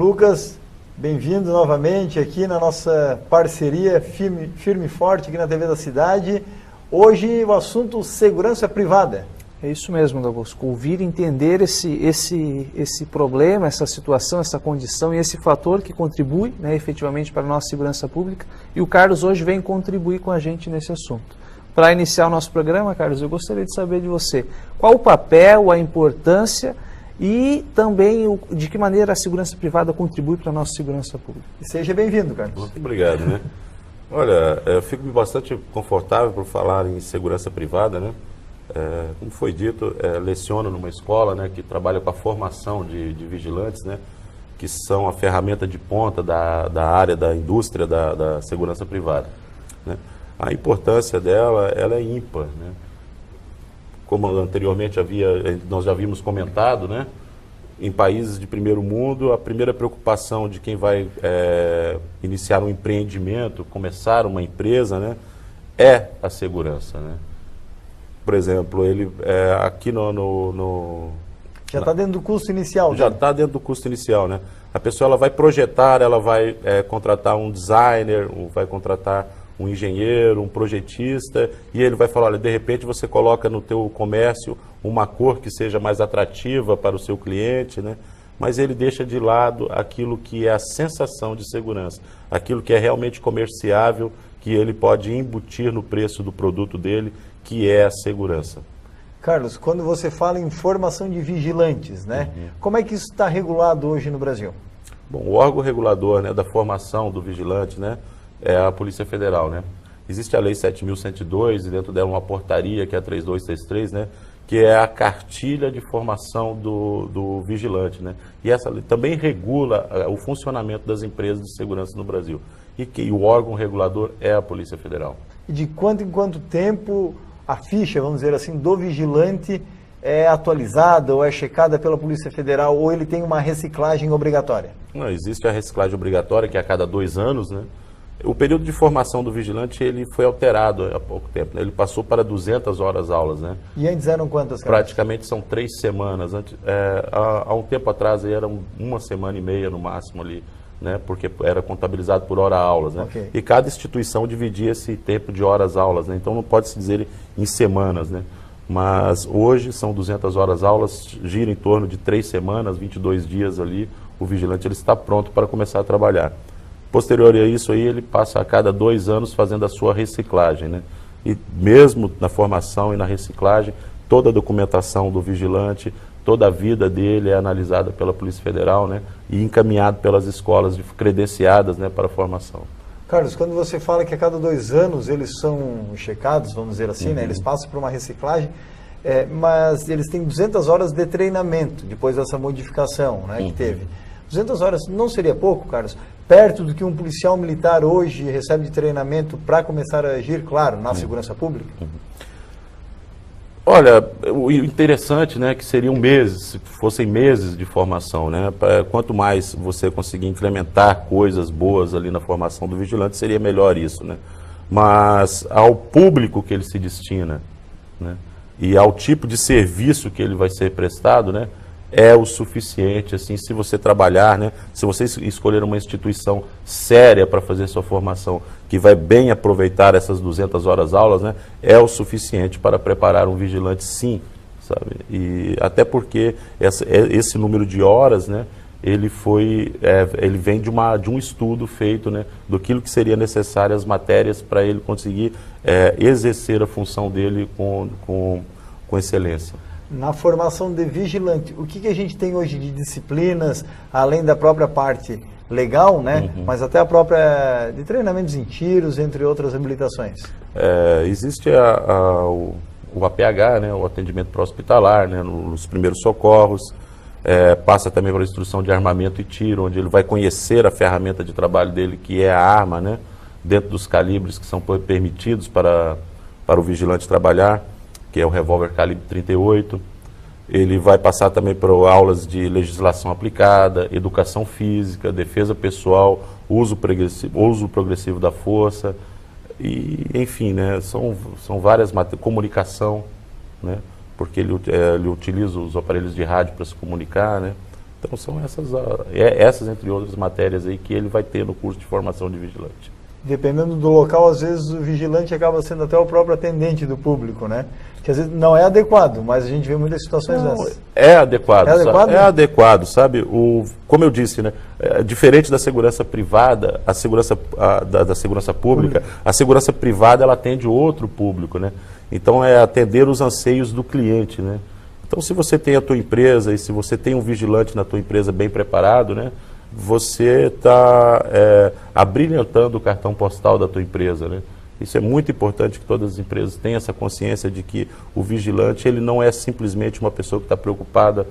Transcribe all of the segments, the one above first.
Lucas, bem-vindo novamente aqui na nossa parceria firme e forte aqui na TV da Cidade. Hoje o assunto segurança privada. É isso mesmo, Dabosco. Ouvir e entender esse problema, essa situação, essa condição e esse fator que contribui, efetivamente para a nossa segurança pública. E o Carlos hoje vem contribuir com a gente nesse assunto. Para iniciar o nosso programa, Carlos, eu gostaria de saber de você qual o papel, a importância e também de que maneira a segurança privada contribui para a nossa segurança pública. E seja bem-vindo, Carlos. Muito obrigado, Olha, eu fico bastante confortável por falar em segurança privada, como foi dito, leciono numa escola, que trabalha com a formação de vigilantes, que são a ferramenta de ponta da área da indústria da segurança privada. A importância dela, ela é ímpar. Como anteriormente nós já havíamos comentado, em países de primeiro mundo, a primeira preocupação de quem vai iniciar um empreendimento, começar uma empresa, é a segurança. Por exemplo, ele aqui já está dentro do custo inicial. Já está dentro do custo inicial, A pessoa ela vai projetar, ela vai contratar um designer, vai contratar um engenheiro, um projetista, e ele vai falar, olha, de repente você coloca no teu comércio uma cor que seja mais atrativa para o seu cliente, mas ele deixa de lado aquilo que é a sensação de segurança, aquilo que é realmente comerciável, que ele pode embutir no preço do produto dele, que é a segurança. Carlos, quando você fala em formação de vigilantes, como é que isso está regulado hoje no Brasil? Bom, o órgão regulador da formação do vigilante, é a Polícia Federal, Existe a Lei 7.102 e dentro dela uma portaria, que é a 3263, que é a cartilha de formação do vigilante, E essa lei também regula o funcionamento das empresas de segurança no Brasil. E o órgão regulador é a Polícia Federal. E de quanto em quanto tempo a ficha, vamos dizer assim, do vigilante é atualizada ou é checada pela Polícia Federal, ou ele tem uma reciclagem obrigatória? Não, existe a reciclagem obrigatória, que é a cada 2 anos, O período de formação do vigilante ele foi alterado há pouco tempo. Ele passou para 200 horas aulas. E antes eram quantas? Praticamente são 3 semanas. Há um tempo atrás eram 1 semana e meia no máximo ali, porque era contabilizado por hora-aulas. Okay. E cada instituição dividia esse tempo de horas-aulas. Então não pode se dizer em semanas. Mas hoje são 200 horas-aulas, gira em torno de 3 semanas, 22 dias ali. O vigilante ele está pronto para começar a trabalhar. Posterior a isso, aí, ele passa a cada 2 anos fazendo a sua reciclagem. E mesmo na formação e na reciclagem, toda a documentação do vigilante, toda a vida dele é analisada pela Polícia Federal e encaminhado pelas escolas credenciadas para a formação. Carlos, quando você fala que a cada 2 anos eles são checados, vamos dizer assim, eles passam por uma reciclagem, mas eles têm 200 horas de treinamento depois dessa modificação que teve. 200 horas não seria pouco, Carlos? Perto do que um policial militar hoje recebe de treinamento para começar a agir, claro, na segurança pública? Olha, o interessante que seriam meses, se fossem meses de formação. Quanto mais você conseguir incrementar coisas boas ali na formação do vigilante, seria melhor isso. Mas ao público que ele se destina e ao tipo de serviço que ele vai ser prestado, é o suficiente, assim, se você trabalhar, se você escolher uma instituição séria para fazer sua formação, que vai bem aproveitar essas 200 horas-aulas, é o suficiente para preparar um vigilante, sim, sabe? E até porque esse número de horas, ele vem de um estudo feito, do que seria necessário as matérias para ele conseguir exercer a função dele com excelência. Na formação de vigilante, o que a gente tem hoje de disciplinas, além da própria parte legal, mas até a própria de treinamentos em tiros, entre outras habilitações? Existe o APH, o atendimento pró-hospitalar, nos primeiros socorros, passa também pela instrução de armamento e tiro, onde ele vai conhecer a ferramenta de trabalho dele, que é a arma, dentro dos calibres que são permitidos para o vigilante trabalhar, que é o revólver calibre 38. Ele vai passar também por aulas de legislação aplicada, educação física, defesa pessoal, uso progressivo da força, e, enfim, são várias matérias, comunicação, porque ele utiliza os aparelhos de rádio para se comunicar, Então são essas, entre outras matérias aí, que ele vai ter no curso de formação de vigilante. Dependendo do local, às vezes o vigilante acaba sendo até o próprio atendente do público, né? Que às vezes não é adequado, mas a gente vê muitas situações dessas. É adequado. É adequado? É adequado, sabe? Como eu disse, né? Diferente da segurança privada, a segurança da segurança pública, a segurança privada ela atende outro público, né? Então é atender os anseios do cliente, né? Então se você tem a tua empresa e se você tem um vigilante na tua empresa bem preparado, né? Você está abrilhantando o cartão postal da tua empresa, né? Isso é muito importante que todas as empresas tenham essa consciência de que o vigilante ele não é simplesmente uma pessoa que está preocupada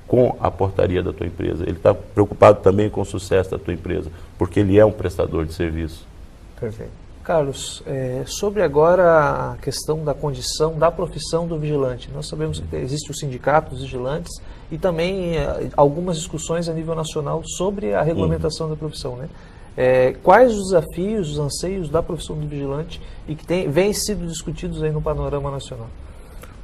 com a portaria da tua empresa. Ele está preocupado também com o sucesso da tua empresa, porque ele é um prestador de serviço. Perfeito. Carlos, sobre agora a questão da condição da profissão do vigilante. Nós sabemos que existe o sindicato dos vigilantes e também algumas discussões a nível nacional sobre a regulamentação da profissão, né? Quais os desafios, os anseios da profissão do vigilante e que vêm sido discutidos aí no panorama nacional?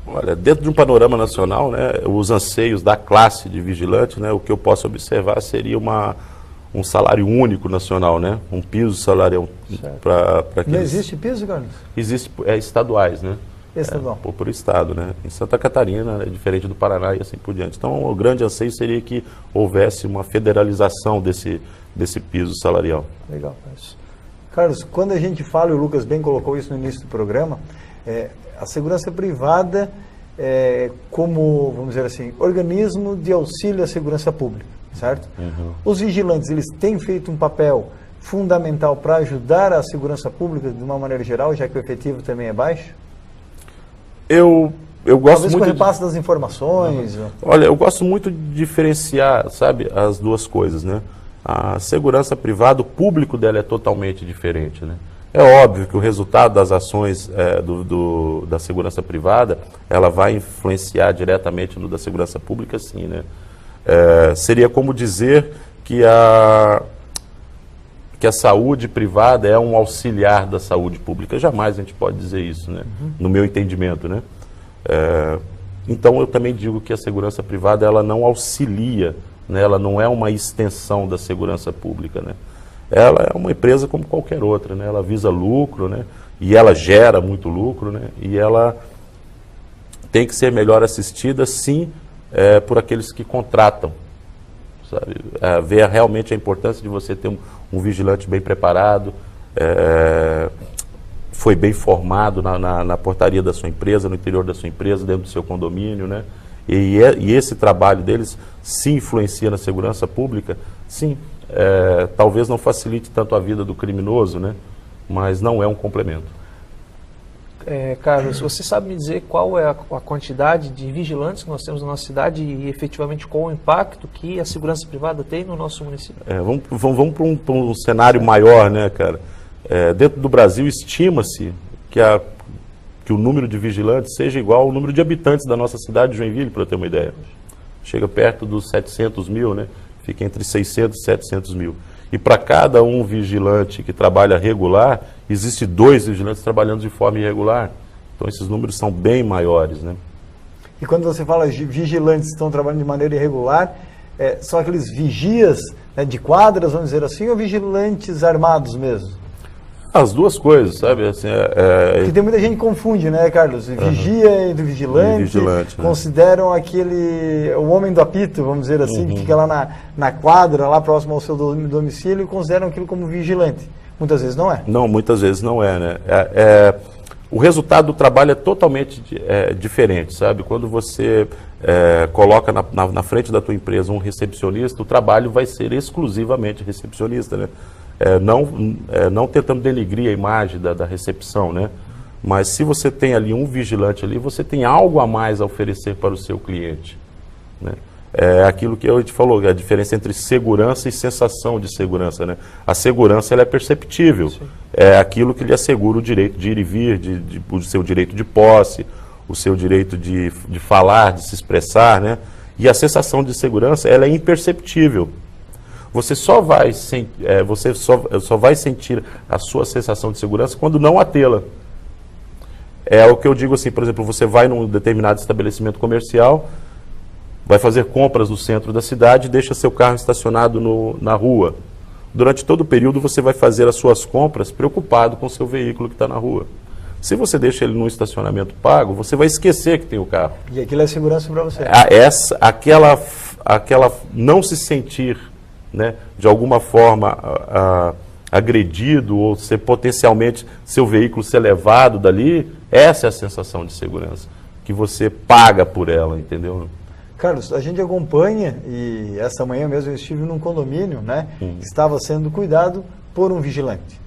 Olha, dentro de um panorama nacional, né, os anseios da classe de vigilante, né, o que eu posso observar seria um salário único nacional, né, um piso salarial para aqueles... Não existe piso, Carlos? Existe estaduais, né? Estadual. Por estado, né? Em Santa Catarina é diferente do Paraná e assim por diante. Então, o grande anseio seria que houvesse uma federalização desse piso salarial. Legal, Carlos. Carlos, quando a gente fala, e o Lucas bem colocou isso no início do programa, a segurança privada como, vamos dizer assim, organismo de auxílio à segurança pública, certo? Uhum. Os vigilantes, eles têm feito um papel fundamental para ajudar a segurança pública de uma maneira geral, já que o efetivo também é baixo? Eu gosto Talvez muito com o repasse das informações. Olha, eu gosto muito de diferenciar, sabe, as duas coisas, né? A segurança privada, o público dela é totalmente diferente, né? É óbvio que o resultado das ações da segurança privada, ela vai influenciar diretamente no da segurança pública, sim, né? Seria como dizer que a saúde privada é um auxiliar da saúde pública. Jamais a gente pode dizer isso, né? No meu entendimento, né? Então eu também digo que a segurança privada ela não auxilia, né? Ela não é uma extensão da segurança pública, né? Ela é uma empresa como qualquer outra, né? Ela visa lucro, né? E ela gera muito lucro, né? E ela tem que ser melhor assistida, sim, por aqueles que contratam, sabe? Ver realmente a importância de você ter um vigilante bem preparado, foi bem formado na portaria da sua empresa, no interior da sua empresa, dentro do seu condomínio, né? E esse trabalho deles se influencia na segurança pública, sim. Talvez não facilite tanto a vida do criminoso, né? Mas não é um complemento. Carlos, você sabe me dizer qual é a quantidade de vigilantes que nós temos na nossa cidade e efetivamente qual o impacto que a segurança privada tem no nosso município? Vamos para um cenário maior, né, cara? Dentro do Brasil, estima-se que o número de vigilantes seja igual ao número de habitantes da nossa cidade de Joinville, para eu ter uma ideia. Chega perto dos 700 mil, né? Fica entre 600 e 700 mil. E para cada um vigilante que trabalha regular, existe 2 vigilantes trabalhando de forma irregular. Então esses números são bem maiores, né? E quando você fala de vigilantes que estão trabalhando de maneira irregular, são aqueles vigias, né, de quadras, vamos dizer assim, ou vigilantes armados mesmo? As duas coisas, sabe? Assim, Porque tem muita gente que confunde, né, Carlos? Vigia e do vigilante, né? Consideram o homem do apito, vamos dizer assim, que fica lá na quadra, lá próximo ao seu domicílio, e consideram aquilo como vigilante. Muitas vezes não é. Não, muitas vezes não é, né? O resultado do trabalho é totalmente diferente, sabe? Quando você coloca na frente da tua empresa um recepcionista, o trabalho vai ser exclusivamente recepcionista, né? Não tentando denigrir a imagem da recepção, né? Mas se você tem ali um vigilante ali, você tem algo a mais a oferecer para o seu cliente, né? É aquilo que eu te falou, a diferença entre segurança e sensação de segurança, né? A segurança ela é perceptível, sim. É aquilo que lhe assegura o direito de ir e vir, o seu direito de posse, o seu direito de falar, de se expressar, né? E a sensação de segurança ela é imperceptível. Você só vai sentir a sua sensação de segurança quando não a tê-la. É o que eu digo assim, por exemplo, você vai num determinado estabelecimento comercial vai fazer compras no centro da cidade e deixa seu carro estacionado na rua. Durante todo o período você vai fazer as suas compras preocupado com o seu veículo que está na rua. Se você deixa ele num estacionamento pago, você vai esquecer que tem o carro. E aquilo é segurança para você. Aquela não se sentir, né, de alguma forma agredido ou ser potencialmente seu veículo ser levado dali, essa é a sensação de segurança, que você paga por ela, entendeu? Carlos, a gente acompanha, e essa manhã mesmo eu estive num condomínio, né, que estava sendo cuidado por um vigilante.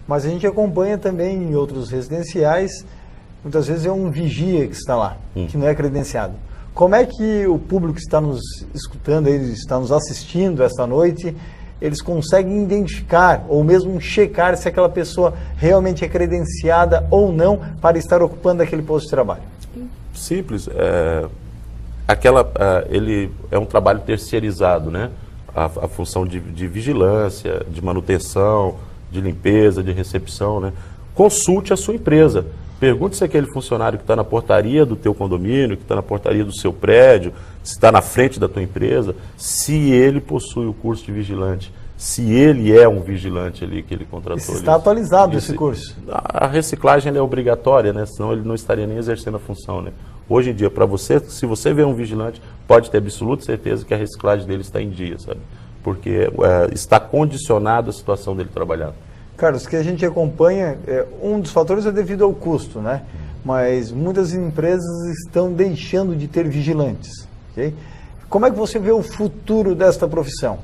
Mas a gente acompanha também em outros residenciais, muitas vezes é um vigia que está lá, que não é credenciado. Como é que o público que está nos escutando, está nos assistindo esta noite, eles conseguem identificar ou mesmo checar se aquela pessoa realmente é credenciada ou não para estar ocupando aquele posto de trabalho? Simples. Ele é um trabalho terceirizado, né? A função de vigilância, de manutenção, de limpeza, de recepção, né? Consulte a sua empresa. Pergunte se aquele funcionário que está na portaria do teu condomínio, que está na portaria do seu prédio, se está na frente da tua empresa, se ele possui o curso de vigilante, se ele é um vigilante ali que ele contratou. Se está atualizado esse curso. A reciclagem ela é obrigatória, né? Senão ele não estaria nem exercendo a função, né? Hoje em dia, para você, se você vê um vigilante, pode ter absoluta certeza que a reciclagem dele está em dia, sabe? Porque está condicionado a situação dele trabalhar. Carlos, que a gente acompanha, um dos fatores é devido ao custo, né? Mas muitas empresas estão deixando de ter vigilantes, ok? Como é que você vê o futuro desta profissão?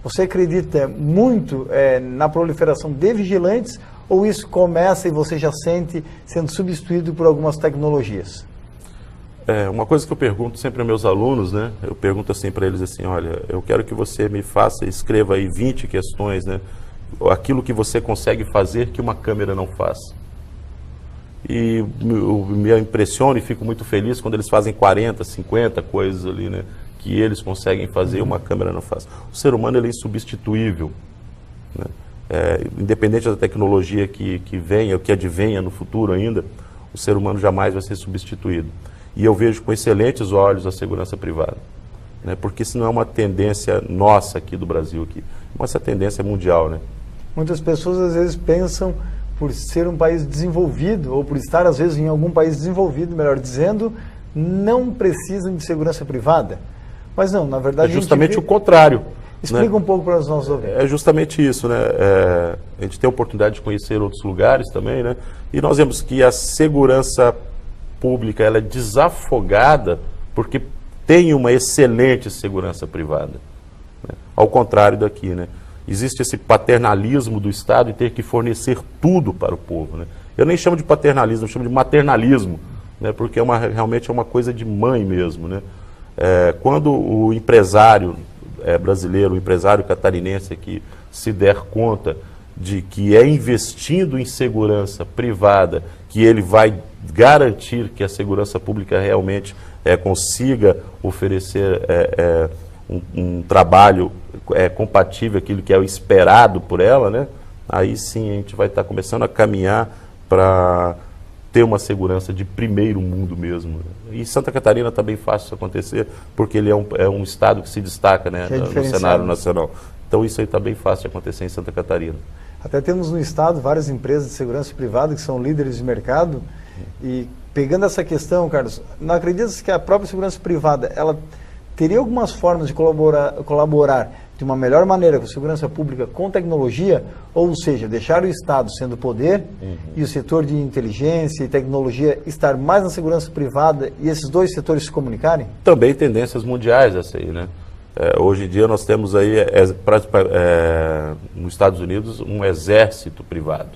Você acredita muito na proliferação de vigilantes ou isso começa e você já sente sendo substituído por algumas tecnologias? Uma coisa que eu pergunto sempre aos meus alunos, né? Eu pergunto assim para eles assim, olha, eu quero que você me escreva aí 20 questões, né? Aquilo que você consegue fazer que uma câmera não faz. E me impressiona e fico muito feliz quando eles fazem 40, 50 coisas ali, né? Que eles conseguem fazer e uma câmera não faz. O ser humano ele é insubstituível, né? Independente da tecnologia que venha, ou que advenha no futuro ainda, o ser humano jamais vai ser substituído. E eu vejo com excelentes olhos a segurança privada, né? Porque isso não é uma tendência nossa aqui do Brasil, mas essa tendência é mundial, né? Muitas pessoas às vezes pensam, por ser um país desenvolvido, ou por estar às vezes em algum país desenvolvido, melhor dizendo, não precisam de segurança privada. Mas não, na verdade... É justamente o contrário. Explica, né, um pouco para os nossos ouvintes. É justamente isso, né? A gente tem a oportunidade de conhecer outros lugares também, né? E nós vemos que a segurança pública ela é desafogada porque tem uma excelente segurança privada, né? Ao contrário daqui, né? Existe esse paternalismo do Estado em ter que fornecer tudo para o povo, né? Eu nem chamo de paternalismo, eu chamo de maternalismo, né? Porque realmente é uma coisa de mãe mesmo, né? Quando o empresário brasileiro, o empresário catarinense aqui se der conta de que é investindo em segurança privada que ele vai garantir que a segurança pública realmente consiga oferecer um trabalho compatível aquilo que é o esperado por ela, né? Aí sim a gente vai estar começando a caminhar para ter uma segurança de primeiro mundo mesmo. E Santa Catarina está bem fácil isso acontecer, porque ele é um estado que se destaca, né, no cenário nacional. Então isso aí está bem fácil de acontecer em Santa Catarina. Até temos no estado várias empresas de segurança privada que são líderes de mercado. E pegando essa questão, Carlos, não acreditas que a própria segurança privada ela teria algumas formas de colaborar de uma melhor maneira com a segurança pública com tecnologia, ou seja, deixar o Estado sendo poder e o setor de inteligência e tecnologia estar mais na segurança privada e esses dois setores se comunicarem? Também tendências mundiais essa aí, né? Hoje em dia nós temos aí, nos Estados Unidos, um exército privado,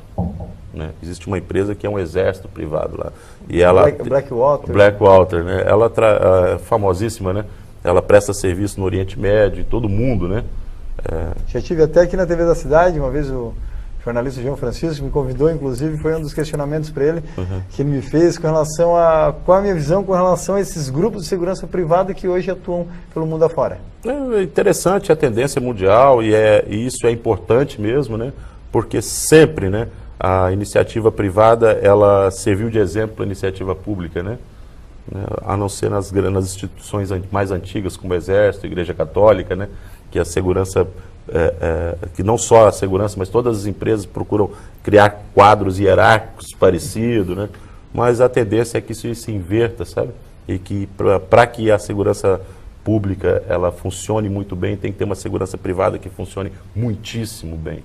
né? Existe uma empresa que é um exército privado lá. E ela, Blackwater, né? Ela é famosíssima, né? Ela presta serviço no Oriente Médio, em todo mundo, né? Já estive até aqui na TV da cidade, uma vez o jornalista João Francisco me convidou, inclusive, foi um dos questionamentos para ele, que ele me fez com relação a qual a minha visão com relação a esses grupos de segurança privada que hoje atuam pelo mundo afora. É interessante a tendência mundial e isso é importante mesmo, né? Porque sempre, né, a iniciativa privada ela serviu de exemplo para a iniciativa pública, né? né? A não ser nas instituições mais antigas, como o Exército, Igreja Católica, né? Que a segurança, que não só a segurança, mas todas as empresas procuram criar quadros hierárquicos parecidos, né? Mas a tendência é que isso se inverta, sabe? E que para que a segurança pública ela funcione muito bem, tem que ter uma segurança privada que funcione muitíssimo bem.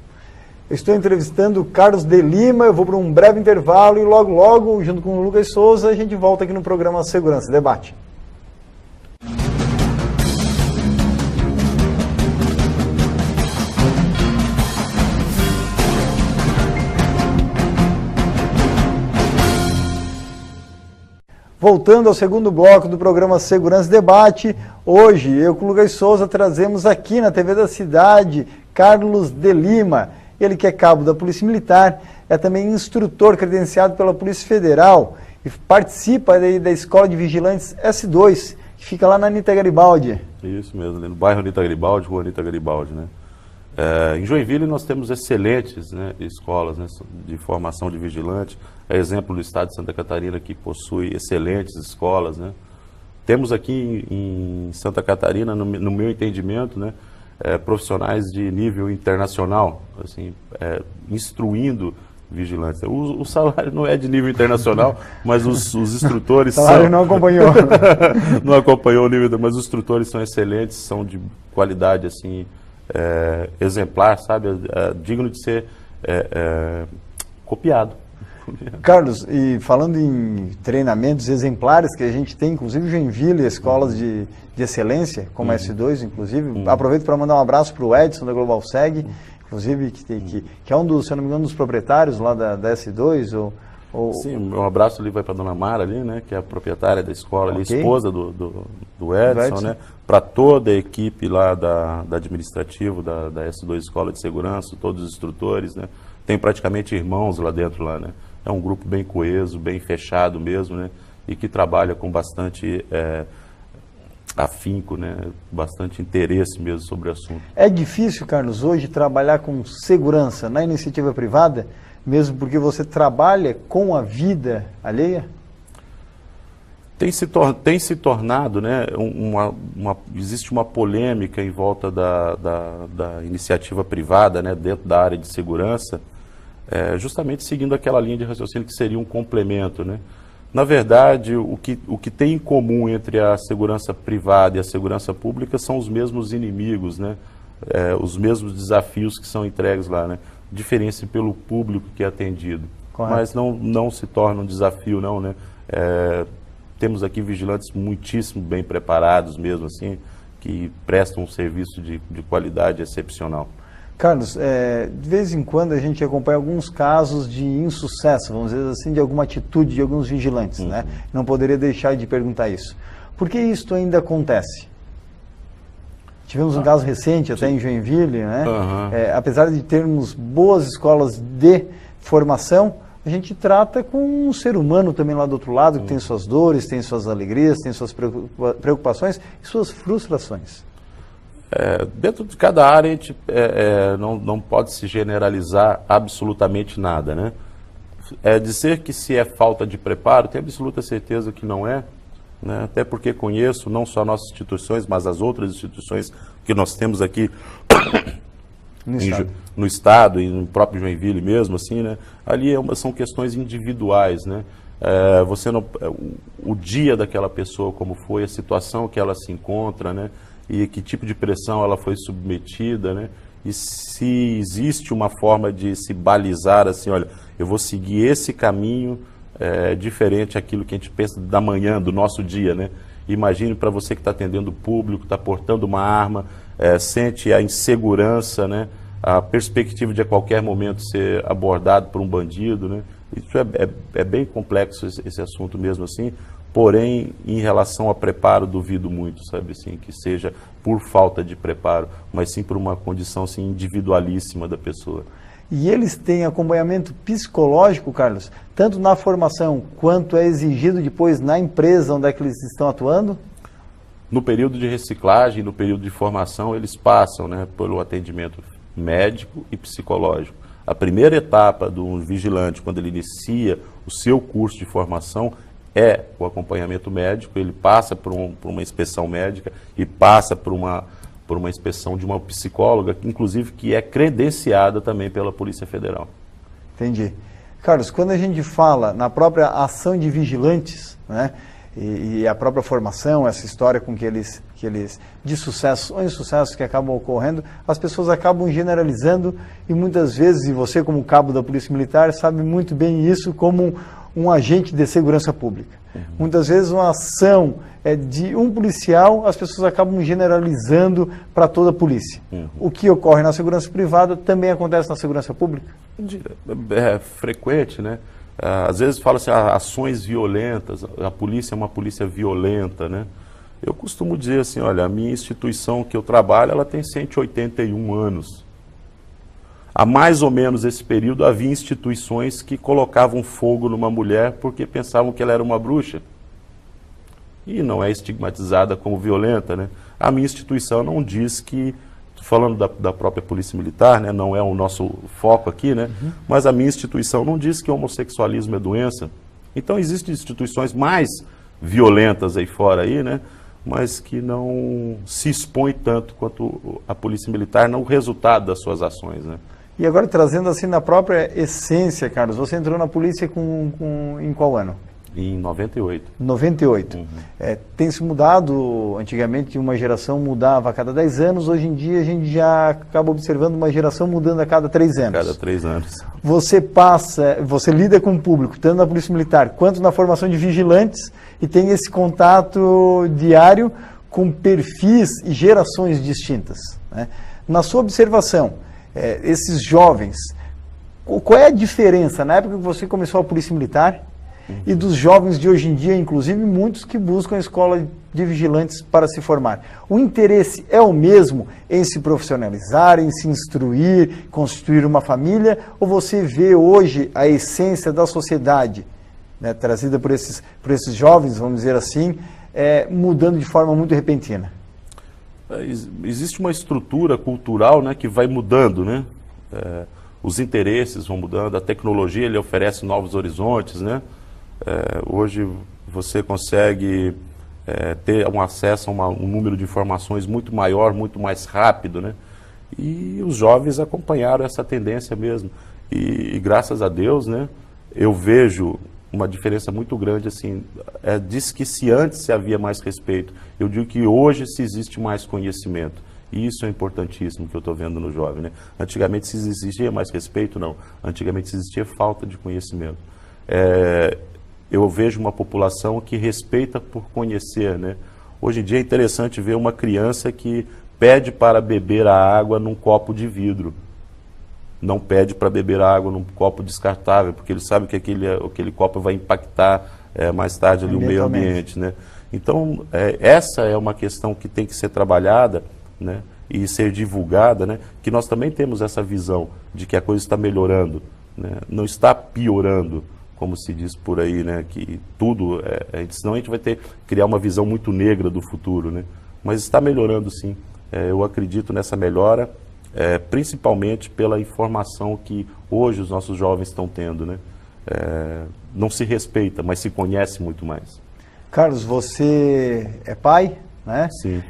Estou entrevistando Carlos de Lima, eu vou para um breve intervalo e logo, junto com o Lucas Souza, a gente volta aqui no programa Segurança Debate. Voltando ao segundo bloco do programa Segurança Debate, hoje eu com o Lucas Souza trazemos aqui na TV da Cidade Carlos de Lima. Ele que é cabo da Polícia Militar, é também instrutor credenciado pela Polícia Federal e participa da Escola de Vigilantes S2, que fica lá na Anita Garibaldi. Isso mesmo, no bairro Anita Garibaldi, rua Anita Garibaldi, né? Em Joinville nós temos excelentes, né, escolas, né, de formação de vigilante. É exemplo do estado de Santa Catarina, que possui excelentes escolas, né? Temos aqui em Santa Catarina, no meu entendimento, né, profissionais de nível internacional, assim, instruindo vigilantes. O salário não é de nível internacional, mas os instrutores o salário não acompanhou. Não acompanhou o nível, mas os instrutores são excelentes, são de qualidade, assim, exemplar, sabe? Digno de ser copiado. Carlos, e falando em treinamentos exemplares que a gente tem, inclusive Joinville, escolas de excelência, como a S2, inclusive, aproveito para mandar um abraço para o Edson da Global Seg, inclusive, que é um dos, se eu não me engano, dos proprietários lá da S2, Sim, um abraço ali vai para a dona Mara ali, né, que é a proprietária da escola, ali, esposa do Edson, né, para toda a equipe lá da administrativo da S2 Escola de Segurança, todos os instrutores, né, tem praticamente irmãos lá dentro lá, né, é um grupo bem coeso, bem fechado mesmo, né, e que trabalha com bastante afinco, né, bastante interesse mesmo sobre o assunto. É difícil, Carlos, hoje trabalhar com segurança na iniciativa privada, mesmo porque você trabalha com a vida alheia? Tem se tornado, né, existe uma polêmica em volta da iniciativa privada, né, dentro da área de segurança, justamente seguindo aquela linha de raciocínio que seria um complemento, né. Na verdade, o que tem em comum entre a segurança privada e a segurança pública são os mesmos inimigos, né, os mesmos desafios que são entregues lá, né. Diferença pelo público que é atendido. Correto. Mas não se torna um desafio, não, né. Temos aqui vigilantes muitíssimo bem preparados mesmo, assim, que prestam um serviço de qualidade excepcional. Carlos, de vez em quando a gente acompanha alguns casos de insucesso, vamos dizer assim, de alguma atitude de alguns vigilantes, né? Não poderia deixar de perguntar isso. Por que isso ainda acontece? Tivemos um caso recente até em Joinville, né? Apesar de termos boas escolas de formação, a gente trata com um ser humano também lá do outro lado, que tem suas dores, tem suas alegrias, tem suas preocupações e suas frustrações. Dentro de cada área, a gente não pode se generalizar absolutamente nada, né? Dizer que se é falta de preparo, tenho absoluta certeza que não é, né? Até porque conheço não só nossas instituições, mas as outras instituições que nós temos aqui no estado e no próprio Joinville mesmo, assim, né? Ali são questões individuais, né? O dia daquela pessoa, como foi, a situação que ela se encontra, né? E que tipo de pressão ela foi submetida, né? E se existe uma forma de se balizar assim, olha, eu vou seguir esse caminho diferente daquilo que a gente pensa da manhã, do nosso dia, né? Imagine para você que está atendendo o público, está portando uma arma, sente a insegurança, né? A perspectiva de a qualquer momento ser abordado por um bandido, né? Isso é bem complexo esse assunto mesmo assim. Porém, em relação a preparo, duvido muito, sabe, assim, que seja por falta de preparo, mas sim por uma condição assim, individualíssima da pessoa. E eles têm acompanhamento psicológico, Carlos, tanto na formação quanto é exigido depois na empresa onde é que eles estão atuando? No período de reciclagem, no período de formação, eles passam, né, pelo atendimento médico e psicológico. A primeira etapa do vigilante, quando ele inicia o seu curso de formação, é o acompanhamento médico, ele passa por uma inspeção médica e passa por uma inspeção de uma psicóloga, inclusive que é credenciada também pela Polícia Federal. Entendi. Carlos, quando a gente fala na própria ação de vigilantes, né, e a própria formação, essa história com que eles de sucessos ou insucessos que acabam ocorrendo, as pessoas acabam generalizando e muitas vezes, e você como cabo da Polícia Militar sabe muito bem isso como um agente de segurança pública. Muitas vezes uma ação de um policial, as pessoas acabam generalizando para toda a polícia. O que ocorre na segurança privada também acontece na segurança pública? É frequente, né? Às vezes fala-se ações violentas, a polícia é uma polícia violenta, né? Eu costumo dizer assim, olha, a minha instituição que eu trabalho, ela tem 181 anos. Há mais ou menos esse período havia instituições que colocavam fogo numa mulher porque pensavam que ela era uma bruxa. E não é estigmatizada como violenta, né? A minha instituição não diz que, falando da própria Polícia Militar, né, não é o nosso foco aqui, né? Mas a minha instituição não diz que o homossexualismo é doença. Então existem instituições mais violentas aí fora, aí, né? Mas que não se expõe tanto quanto a Polícia Militar no resultado das suas ações, né? E agora trazendo assim na própria essência, Carlos, você entrou na polícia em qual ano? Em 98. 98. Tem se mudado, antigamente uma geração mudava a cada 10 anos, hoje em dia a gente já acaba observando uma geração mudando a cada 3 anos. Cada 3 anos. Você lida com o público, tanto na Polícia Militar quanto na formação de vigilantes, e tem esse contato diário com perfis e gerações distintas, né? Na sua observação, esses jovens, qual é a diferença na época que você começou a Polícia Militar e dos jovens de hoje em dia, inclusive muitos que buscam a escola de vigilantes para se formar? O interesse é o mesmo em se profissionalizar, em se instruir, constituir uma família, ou você vê hoje a essência da sociedade, né, trazida por esses jovens, vamos dizer assim, mudando de forma muito repentina? Existe uma estrutura cultural, né, que vai mudando, né? Os interesses vão mudando, a tecnologia ele oferece novos horizontes, né? Hoje você consegue ter um acesso a um número de informações muito maior, muito mais rápido, né? E os jovens acompanharam essa tendência mesmo. E graças a Deus, né, eu vejo uma diferença muito grande, assim, diz que se antes se havia mais respeito, eu digo que hoje se existe mais conhecimento. E isso é importantíssimo que eu estou vendo no jovem, né? Antigamente se existia mais respeito, não. Antigamente se existia falta de conhecimento. Eu vejo uma população que respeita por conhecer, né? Hoje em dia é interessante ver uma criança que pede para beber a água num copo de vidro. Não pede para beber a água num copo descartável, porque ele sabe que aquele copo vai impactar mais tarde ali o meio ambiente, né? Então, essa é uma questão que tem que ser trabalhada, né, e ser divulgada, né, que nós também temos essa visão de que a coisa está melhorando, né, não está piorando, como se diz por aí, né, que tudo, senão a gente vai criar uma visão muito negra do futuro, né, mas está melhorando sim. Eu acredito nessa melhora, principalmente pela informação que hoje os nossos jovens estão tendo, né. Não se respeita, mas se conhece muito mais. Carlos, você é pai, né? Sim.